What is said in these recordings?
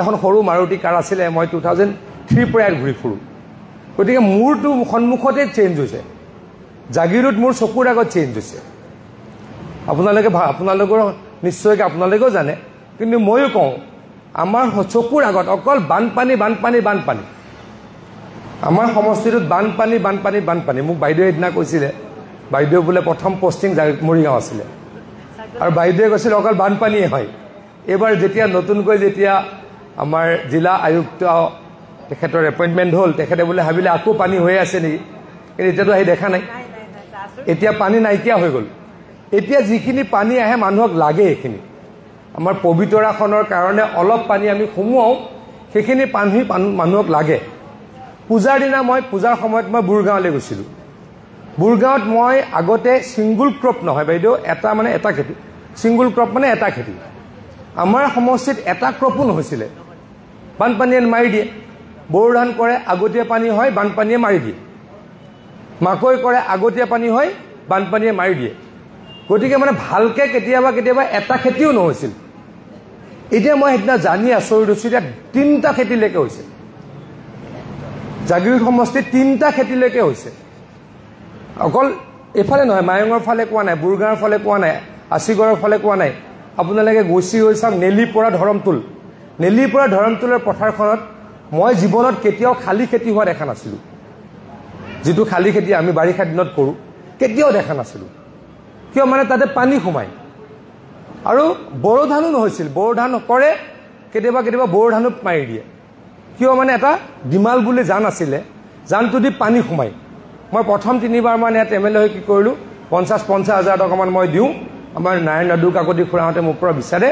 এখন সৰু মাৰুতি কাৰ আছিলে মই 2003 পৰা ঘূৰি ফুৰো গতিকে মোৰটো সন্মুখতে চেঞ্জ হৈছে জাগিৰোড মোৰ চকুৰ আগত চেঞ্জ হৈছে আপোনালোকৰ নিশ্চয়কৈ আপোনালোকেও জানে কিন্তু মইও কওঁ আমাৰ চকুৰ আগত অকল বানপানী আমাৰ সমষ্টিটোত বানপানী মোক বাইদেৱে এদিনা কৈছিলে বাইদেউ বোলে প্ৰথম পোষ্টিং মৰিগাঁও আছিলে আৰু বাইদেৱে কৈছিল অকল বানপানীয়ে হয় এবাৰ যেতিয়া নতুনকৈ যেতিয়া আমাৰ জিলা আয়ুক্ত তেখেতৰ এপইণ্টমেণ্ট হ'ল তেখেতে বোলে ভাবিলে আকৌ পানী হৈ আছে নেকি কিন্তু এতিয়াতো আহি দেখা নাই এতিয়া পানী নাইকিয়া হৈ গ'ল এতিয়া যিখিনি পানী আহে মানুহক লাগে এইখিনি আমাৰ পবিতৰাখনৰ কাৰণে অলপ পানী আমি সোমোৱাও সেইখিনি পানী মানুহক লাগে পূজাৰ দিনা মই পূজাৰ সময়ত মই বুৰগাঁৱলৈ গৈছিলোঁ বুৰগাঁৱত মই আগতে সিংগুল ক্ৰপ নহয় বাইদেউ এটা খেতি সিংগুল ক্ৰপ মানে এটা খেতি আমাৰ সমষ্টিত এটা ক্ৰপো নহৈছিলে বানপানীয়ে মাৰি দিয়ে বড়ো ধান কৰে আগতীয়া পানী হয় বানপানীয়ে মাৰি দিয়ে মাকৈ কৰে আগতীয়া পানী হয় বানপানীয়ে মাৰি দিয়ে গতিকে মানে ভালকৈ কেতিয়াবা এটা খেতিও নহৈছিল এতিয়া মই সেইদিনা জানি আচৰিত হৈছোঁ এতিয়া 3টা খেতিলৈকে হৈছে জাগিৰোড সমষ্টিত 3টা খেতিলৈকে হৈছে অকল এফালে নহয় মায়ঙৰ ফালে কোৱা নাই বুৰগাঁৱৰ ফালে কোৱা নাই আছিগড়ৰ ফালে কোৱা নাই আপোনালোকে গৈছি হৈ চাওক নেলিৰ পৰা ধৰমতোলৰ পথাৰখনত মই জীৱনত কেতিয়াও খালী খেতি হোৱা দেখা নাছিলোঁ যিটো খালী খেতি আমি বাৰিষা দিনত কৰোঁ কেতিয়াও দেখা নাছিলোঁ কিয় মানে তাতে পানী সোমায় আৰু বড়ো ধানো নহৈছিল বড়ো ধান কৰে কেতিয়াবা বড়ো ধানো মাৰি দিয়ে কিয় মানে এটা ডিমাল বুলি জান আছিলে জানটো দি পানী সোমায় মই প্ৰথম 3বাৰ মান ইয়াত এম এল এ হৈ কি কৰিলোঁ 50 হাজাৰ টকামান মই দিওঁ আমাৰ নাৰায়ণ নাডু কাকতি খুৰাহঁতে মোৰ পৰা বিচাৰে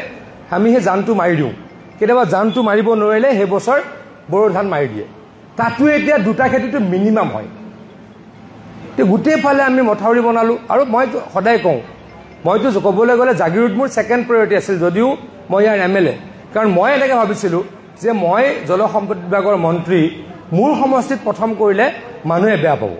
আমি সেই জানটো মাৰি দিওঁ কেতিয়াবা জানটো মাৰিব নোৱাৰিলে সেই বছৰ বড়ো ধান মাৰি দিয়ে তাতো এতিয়া 2টা খেতিটো মিনিমাম হয় গোটেইফালে আমি মথাউৰি বনালোঁ আৰু মই সদায় কওঁ মইতো ক'বলৈ গ'লে জাগিৰোড মোৰ ছেকেণ্ড প্ৰায়ৰিটি আছিল যদিও মই ইয়াৰ এম এল এ কাৰণ মই এনেকৈ ভাবিছিলোঁ যে মই জলসম্পদ বিভাগৰ মন্ত্ৰী মোৰ সমষ্টিত প্ৰথম কৰিলে মানুহে বেয়া পাব